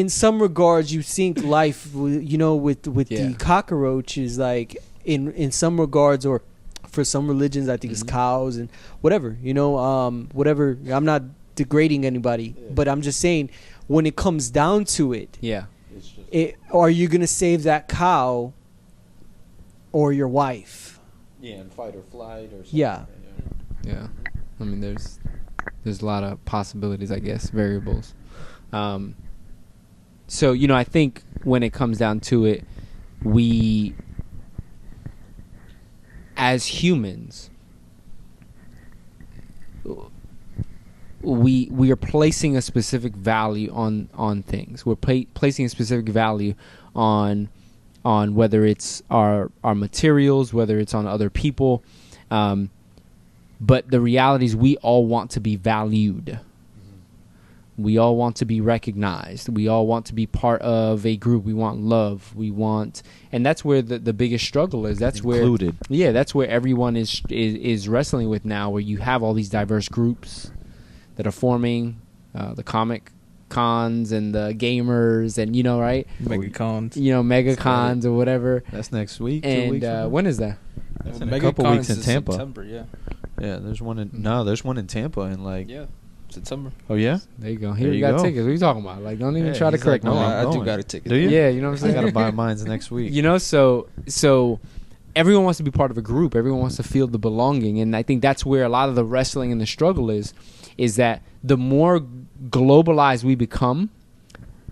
some regards, you think life, with the cockroach is like in some regards, or for some religions, I think it's cows and whatever, whatever. I'm not degrading anybody, but I'm just saying when it comes down to it, are you going to save that cow or your wife? Yeah, and fight or flight or something. Yeah. I mean, there's a lot of possibilities, I guess, variables. So, I think when it comes down to it, we, as humans, we are placing a specific value on things. We're placing a specific value on whether it's our materials, whether it's on other people. But the reality is we all want to be valued. We all want to be recognized. We all want to be part of a group. We want love. And that's where the biggest struggle is. That's included. That's where everyone is wrestling with now, where you have all these diverse groups that are forming, the comic cons and the gamers and right? Mega cons. Mega cons or whatever. That's next week. And 2 weeks from now? when is that? That's in a couple weeks in Tampa. September, yeah. Yeah, there's one in Tampa in September. Oh yeah? There you go. Here you got tickets. What are you talking about? Like, don't even try to correct me. no, I do got a ticket. Do you? Yeah, you know what I'm I saying? gotta buy mine next week. So everyone wants to be part of a group. Everyone wants to feel the belonging, and I think that's where a lot of the wrestling and the struggle is that the more globalized we become,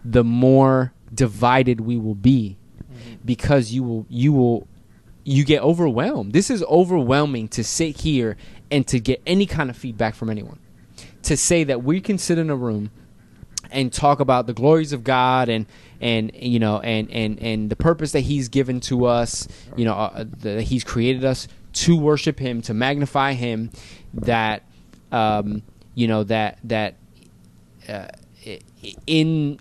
the more divided we will be, because you get overwhelmed. This is overwhelming to sit here and to get any kind of feedback from anyone. To say that we can sit in a room and talk about the glories of God and the purpose that He's given to us, that He's created us to worship Him, to magnify Him, that in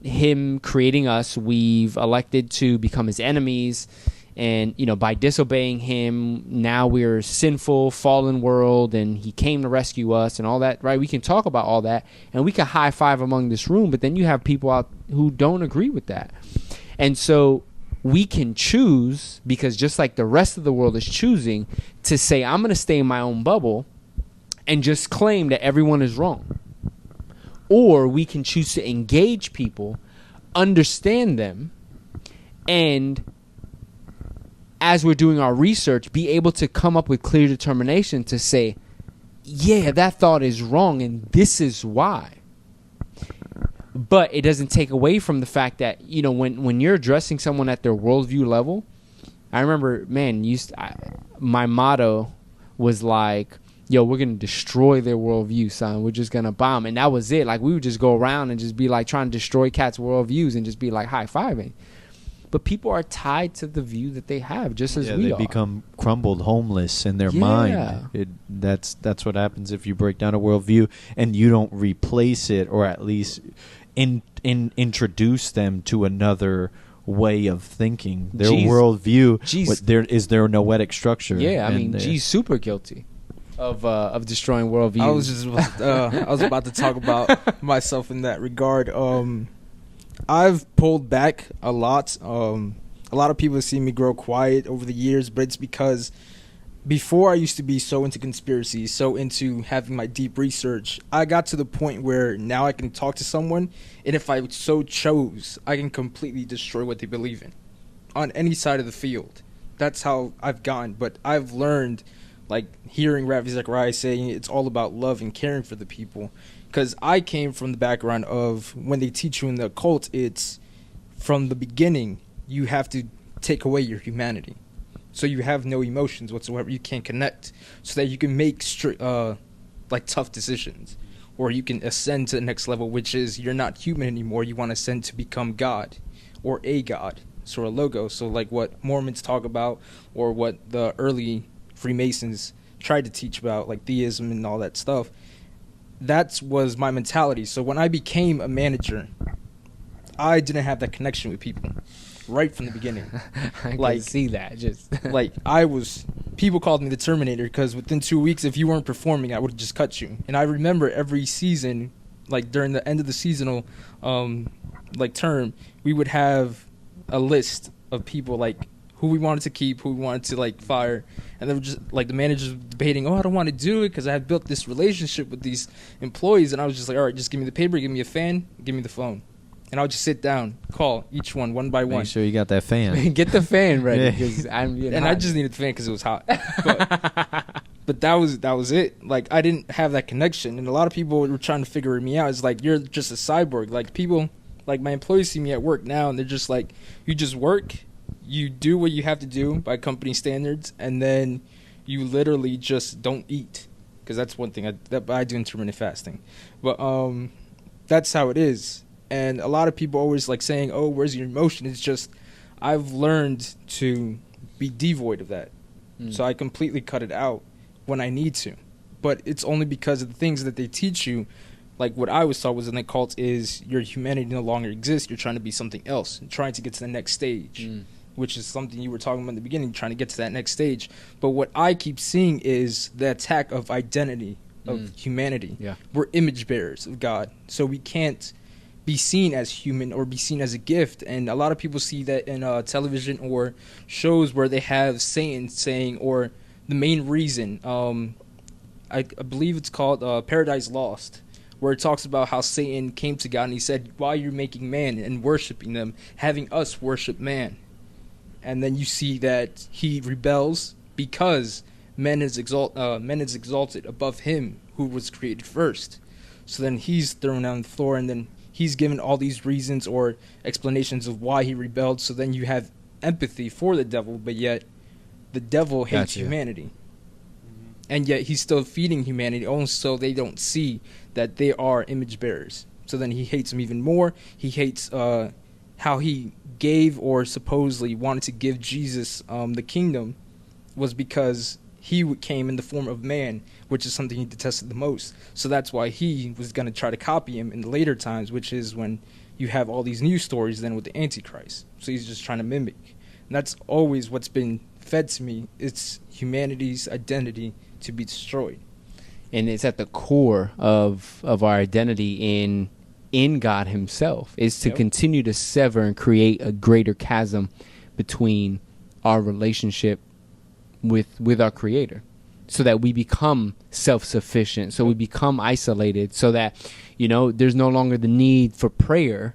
Him creating us, we've elected to become His enemies. And, by disobeying Him, now we're a sinful, fallen world, and He came to rescue us and all that, right? We can talk about all that, and we can high five among this room, but then you have people out who don't agree with that. And so we can choose, because just like the rest of the world is choosing, to say, I'm going to stay in my own bubble and just claim that everyone is wrong. Or we can choose to engage people, understand them, and as we're doing our research, be able to come up with clear determination to say, yeah, that thought is wrong and this is why. But it doesn't take away from the fact that, when you're addressing someone at their worldview level, I remember, man, my motto was like, yo, we're going to destroy their worldview, son. We're just going to bomb. And that was it. Like, we would just go around and just be like trying to destroy cats' worldviews and just be like high-fiving. But people are tied to the view that they have, just as we are. They become crumbled, homeless in their mind. That's what happens if you break down a worldview and you don't replace it, or at least introduce them to another way of thinking. Their worldview, is their noetic structure. Yeah, I mean, G's super guilty of destroying worldviews. I was about to talk about myself in that regard. I've pulled back a lot. A lot of people see me grow quiet over the years, but it's because before I used to be so into conspiracy, so into having my deep research, I got to the point where now I can talk to someone, and if I so chose, I can completely destroy what they believe in on any side of the field. That's how I've gone. But I've learned, like hearing Ravi Zacharias saying it's all about love and caring for the people, because I came from the background of when they teach you in the occult, it's from the beginning you have to take away your humanity. So you have no emotions whatsoever. You can't connect, so that you can make like tough decisions, or you can ascend to the next level, which is you're not human anymore. You want to ascend to become God, or a God, sort of logo. So like what Mormons talk about, or what the early Freemasons tried to teach about, like theism and all that stuff. That was my mentality. So when I became a manager, I didn't have that connection with people right from the beginning. I like, can see that. Just like people called me the Terminator, because within 2 weeks, if you weren't performing, I would have just cut you. And I remember every season, like during the end of the seasonal like term, we would have a list of people, like who we wanted to keep, who we wanted to like fire, and they were just like the managers debating, I don't want to do it because I have built this relationship with these employees. And I was just like, all right, just give me the paper, give me a fan, give me the phone. And I'll just sit down, call each one by one. Make sure you got that fan. get the fan ready, Yeah. because I'm getting And hot. I just needed the fan because it was hot. But that was it. Like, I didn't have that connection. And a lot of people were trying to figure me out. It's like, you're just a cyborg. Like, people, like my employees see me at work now, and they're just like, you just work, you do what you have to do by company standards, and then you literally just don't eat. Because that's one thing I do intermittent fasting. But that's how it is. And a lot of people always like saying, oh, where's your emotion? It's just, I've learned to be devoid of that. So I completely cut it out when I need to. But it's only because of the things that they teach you. Like what I was taught was in the cult is your humanity no longer exists. You're trying to be something else, and trying to get to the next stage, which is something you were talking about in the beginning, trying to get to that next stage. But what I keep seeing is the attack of identity, of humanity. Yeah. We're image bearers of God. So we can't be seen as human or be seen as a gift. And a lot of people see that in television or shows where they have Satan saying, or the main reason, I believe it's called Paradise Lost, where it talks about how Satan came to God and he said, why you're making man and worshiping them, having us worship man. And then you see that he rebels because man is exalted above him who was created first. So then he's thrown on the floor, and then he's given all these reasons or explanations of why he rebelled. So then you have empathy for the devil, but yet the devil hates humanity. And yet he's still feeding humanity, only so they don't see that they are image bearers. So then he hates them even more. He hates how he gave, or supposedly wanted to give Jesus the kingdom, was because he came in the form of man, which is something he detested the most. So that's why he was going to try to copy him in the later times, which is when you have all these news stories then with the Antichrist. So he's just trying to mimic. And that's always what's been fed to me. It's humanity's identity to be destroyed. And it's at the core of our identity in God himself, is to continue to sever and create a greater chasm between our relationship with our Creator, so that we become self-sufficient, so we become isolated, so that, you know, there's no longer the need for prayer,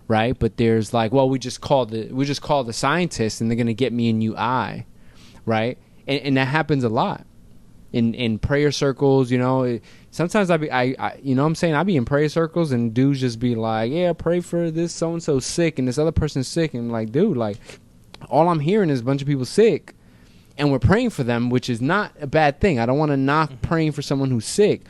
right? But there's like, well, we just call the scientists and they're going to get me a new eye, right? And that happens a lot in prayer circles. You know, sometimes I you know what I'm saying, I be in prayer circles and dudes just be like, yeah, pray for this so and so sick and this other person's sick, and I'm like, dude, like, all I'm hearing is a bunch of people sick, and we're praying for them, which is not a bad thing. I don't want to knock praying for someone who's sick,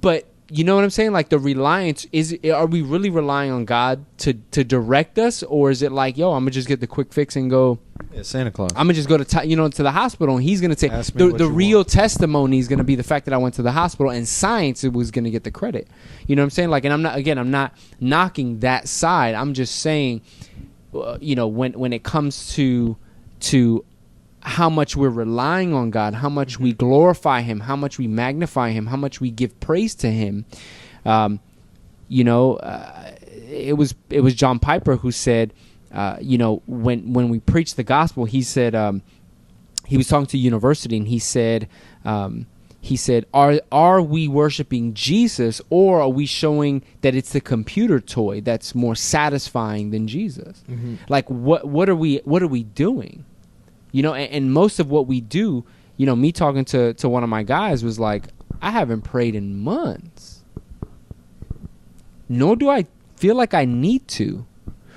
but you know what I'm saying? Like, the reliance are we really relying on God to direct us, or is it like, yo, I'm gonna just get the quick fix and go? Yeah, Santa Claus. I'm gonna just go to to the hospital, and he's gonna take the real testimony is gonna be the fact that I went to the hospital, and science was gonna get the credit. You know what I'm saying? Like, and I'm not knocking that side. I'm just saying, you know, when it comes to how much we're relying on God, how much we glorify him, how much we magnify him, how much we give praise to him. It was John Piper who said, when we preach the gospel, he said, he was talking to a university, and he said, are we worshiping Jesus, or are we showing that it's the computer toy that's more satisfying than Jesus? Mm-hmm. Like, what are we doing? And most of what we do, me talking to one of my guys was like, I haven't prayed in months. Nor do I feel like I need to,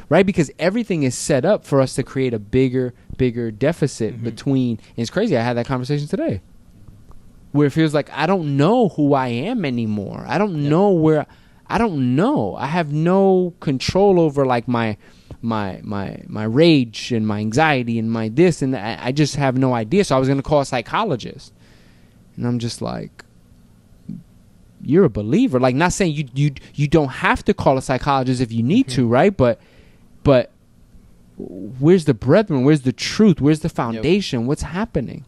right? Because everything is set up for us to create a bigger deficit between. And it's crazy. I had that conversation today, where it feels like I don't know who I am anymore. I don't know where. I don't know. I have no control over like my rage and my anxiety and my this, and I just have no idea. So I was going to call a psychologist, and I'm just like, you're a believer. Like, not saying you don't have to call a psychologist if you need to, right? But where's the brethren? Where's the truth? Where's the foundation? What's happening?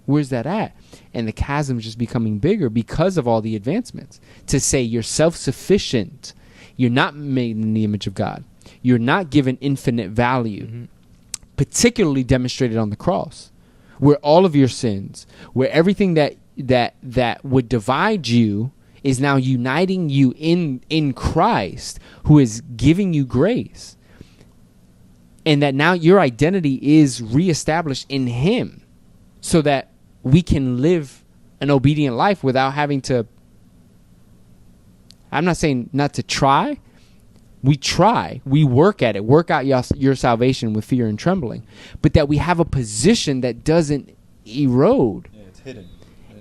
Where's that at? And the chasm is just becoming bigger because of all the advancements. To say you're self-sufficient, you're not made in the image of God. You're not given infinite value, particularly demonstrated on the cross, where all of your sins, where everything that would divide you is now uniting you in Christ, who is giving you grace. And that now your identity is reestablished in him, so that we can live an obedient life without having to. I'm not saying not to try. We try. We work at it. Work out your salvation with fear and trembling. But that we have a position that doesn't erode. Yeah, it's hidden.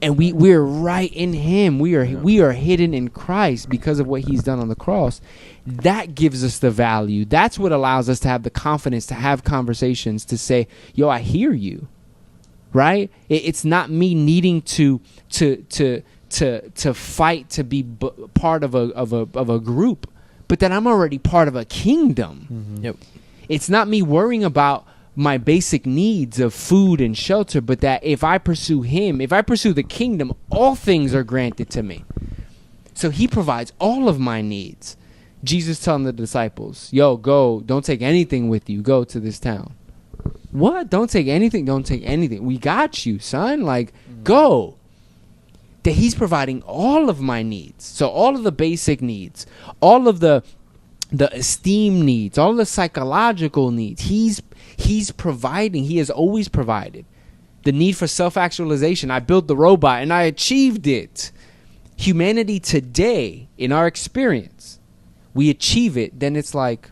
And we're right in him. We are hidden in Christ because of what he's done on the cross. That gives us the value. That's what allows us to have the confidence to have conversations, to say, yo, I hear you. Right? It's not me needing to fight to be part of a group, but that I'm already part of a kingdom. Mm-hmm. Yep. It's not me worrying about my basic needs of food and shelter, but that if I pursue him, if I pursue the kingdom, all things are granted to me. So he provides all of my needs. Jesus telling the disciples, yo, go, don't take anything with you. Go to this town. What? Don't take anything. Don't take anything. We got you, son. Like, go. That he's providing all of my needs. So all of the basic needs, all of the esteem needs, all of the psychological needs, he's providing. He has always provided. The need for self-actualization. I built the robot and I achieved it. Humanity today, in our experience, we achieve it. Then it's like,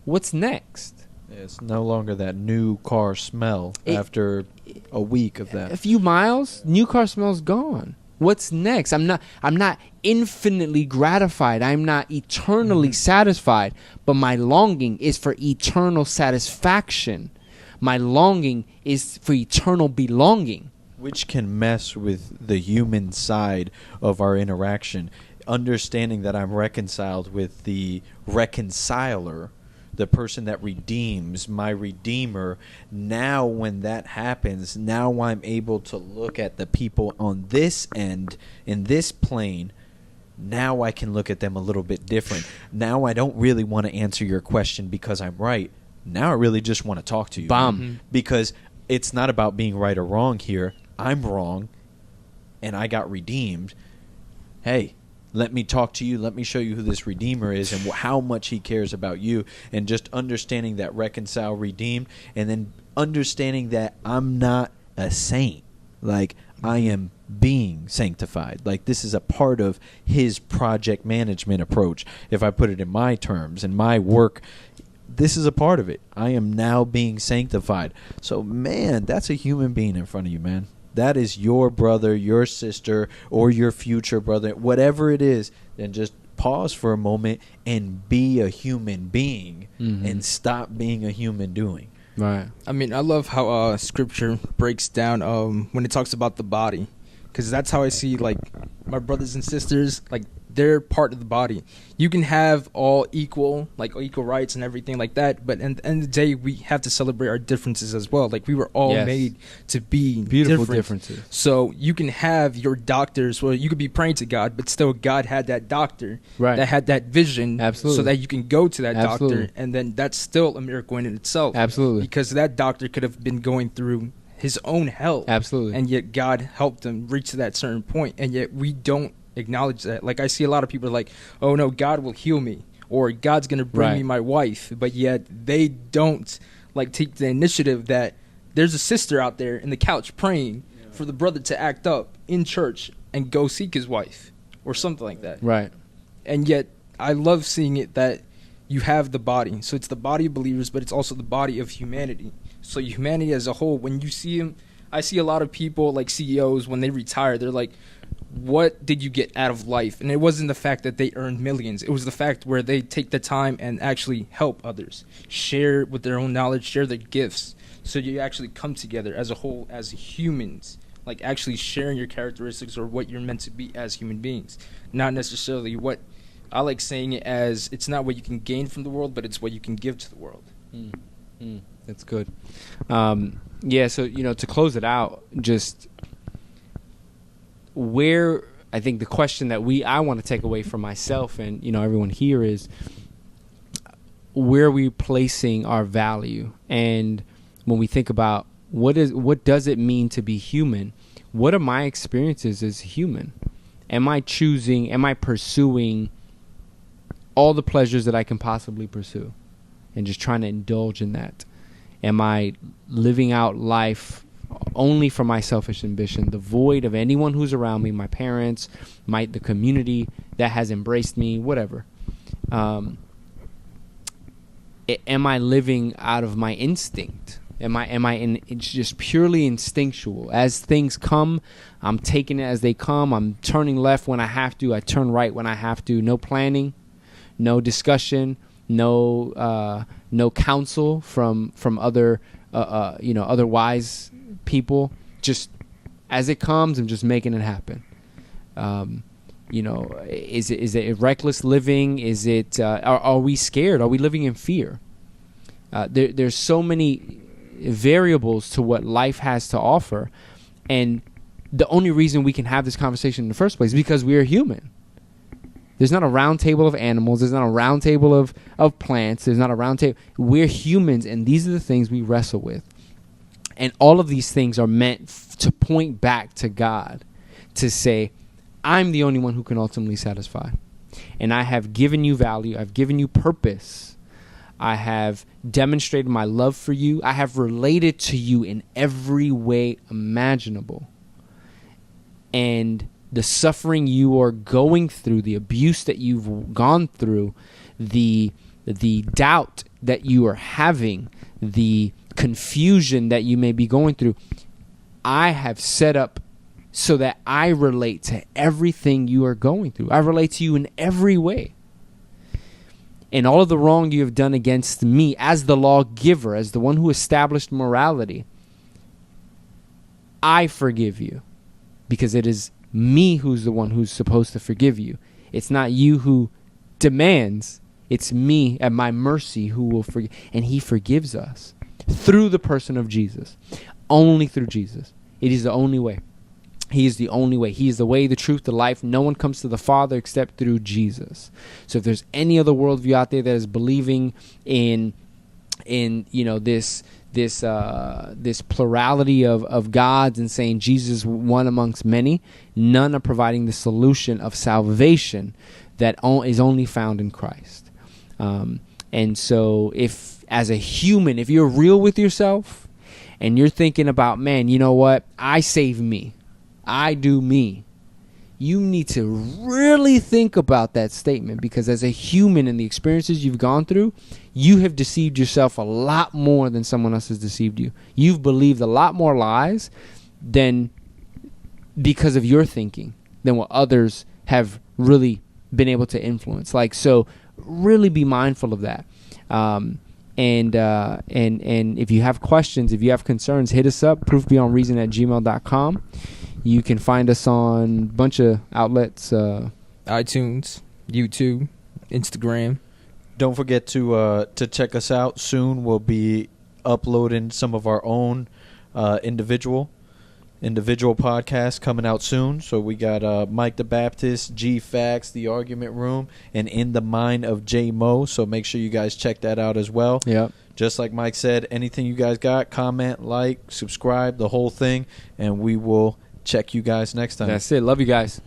what's next? It's no longer that new car smell after a week of that. A few miles, new car smell's gone. What's next? I'm not infinitely gratified. I'm not eternally satisfied. But my longing is for eternal satisfaction. My longing is for eternal belonging. Which can mess with the human side of our interaction. Understanding that I'm reconciled with the reconciler, the person that redeems, my redeemer. Now when that happens, now I'm able to look at the people on this end, in this plane. Now I can look at them a little bit different. Now I don't really want to answer your question because I'm right. Now I really just want to talk to you. Because it's not about being right or wrong here. I'm wrong, and I got redeemed. Hey, let me talk to you. Let me show you who this Redeemer is and how much he cares about you. And just understanding that reconcile, redeemed, and then understanding that I'm not a saint. Like, I am being sanctified. Like, this is a part of his project management approach. If I put it in my terms, in my work, this is a part of it. I am now being sanctified. So, man, that's a human being in front of you, man. That is your brother, your sister, or your future brother, whatever it is. Then just pause for a moment and be a human being and stop being a human doing. Right. I mean, I love how scripture breaks down when it talks about the body, because that's how I see, like, my brothers and sisters. Like, they're part of the body. You can have all equal rights and everything like that, but at the end of the day, we have to celebrate our differences as well. Like, we were all made to be Beautiful different. differences. So you can have your doctors, well, you could be praying to God, but still God had that doctor Right. that had that vision, Absolutely. so that you can go to that Absolutely. doctor, and then that's still a miracle in itself. Absolutely. Because that doctor could have been going through his own hell. Absolutely. And yet God helped him reach to that certain point, and yet we don't acknowledge that. Like, I see a lot of people like, oh no, God will heal me, or God's gonna bring me my wife, but yet they don't like take the initiative that there's a sister out there in the couch praying for the brother to act up in church and go seek his wife or something like that. Right. And yet I love seeing it that you have the body, so it's the body of believers, but it's also the body of humanity. So humanity as a whole, when you see them, I see a lot of people like CEOs, when they retire, they're like, what did you get out of life? And it wasn't the fact that they earned millions. It was the fact where they take the time and actually help others, share with their own knowledge, share their gifts. So you actually come together as a whole, as humans, like actually sharing your characteristics or what you're meant to be as human beings. Not necessarily what, I like saying it as, it's not what you can gain from the world, but it's what you can give to the world. That's good. Yeah, so, to close it out, just where I think the question that I want to take away from myself and, everyone here is, where are we placing our value? And when we think about what does it mean to be human, what are my experiences as human? Am I pursuing all the pleasures that I can possibly pursue and just trying to indulge in that? Am I living out life only for my selfish ambition, devoid of anyone who's around me, my parents, the community that has embraced me, whatever? Am I living out of my instinct? Am I it's just purely instinctual? As things come, I'm taking it as they come. I'm turning left when I have to. I turn right when I have to. No planning, no discussion, no counsel from other other wise people. Just as it comes, I'm just making it happen. Is it reckless living? Is it are we scared? Are we living in fear? There's so many variables to what life has to offer, and the only reason we can have this conversation in the first place is because we are human. There's not a round table of animals. There's not a round table of plants. There's not a round table. We're humans, and these are the things we wrestle with. And all of these things are meant to point back to God, to say, I'm the only one who can ultimately satisfy. And I have given you value. I've given you purpose. I have demonstrated my love for you. I have related to you in every way imaginable. And the suffering you are going through, the abuse that you've gone through, the doubt that you are having, the confusion that you may be going through, I have set up so that I relate to everything you are going through. I relate to you in every way. And all of the wrong you have done against me as the lawgiver, as the one who established morality, I forgive you, because it is me who's the one who's supposed to forgive you. It's not you who demands. It's me at my mercy who will forgive. And he forgives us through the person of Jesus. Only through Jesus. It is the only way. He is the only way. He is the way, the truth, the life. No one comes to the Father except through Jesus. So if there's any other worldview out there that is believing in this plurality of gods and saying Jesus is one amongst many, none are providing the solution of salvation that is only found in Christ. And so if, as a human, if you're real with yourself and you're thinking about, man, you know what? I save me. I do me. You need to really think about that statement, because as a human and the experiences you've gone through, you have deceived yourself a lot more than someone else has deceived you. You've believed a lot more lies than because of your thinking than what others have really been able to influence. So really be mindful of that. And if you have questions, if you have concerns, hit us up, proofbeyondreason@gmail.com. You can find us on a bunch of outlets, iTunes, YouTube, Instagram. Don't forget to check us out. Soon we'll be uploading some of our own individual podcasts coming out soon. So we got Mike the Baptist, G Facts, The Argument Room, and In the Mind of J Mo. So make sure you guys check that out as well. Yep. Just like Mike said, anything you guys got, comment, like, subscribe, the whole thing, and we will check you guys next time. That's it. Love you guys.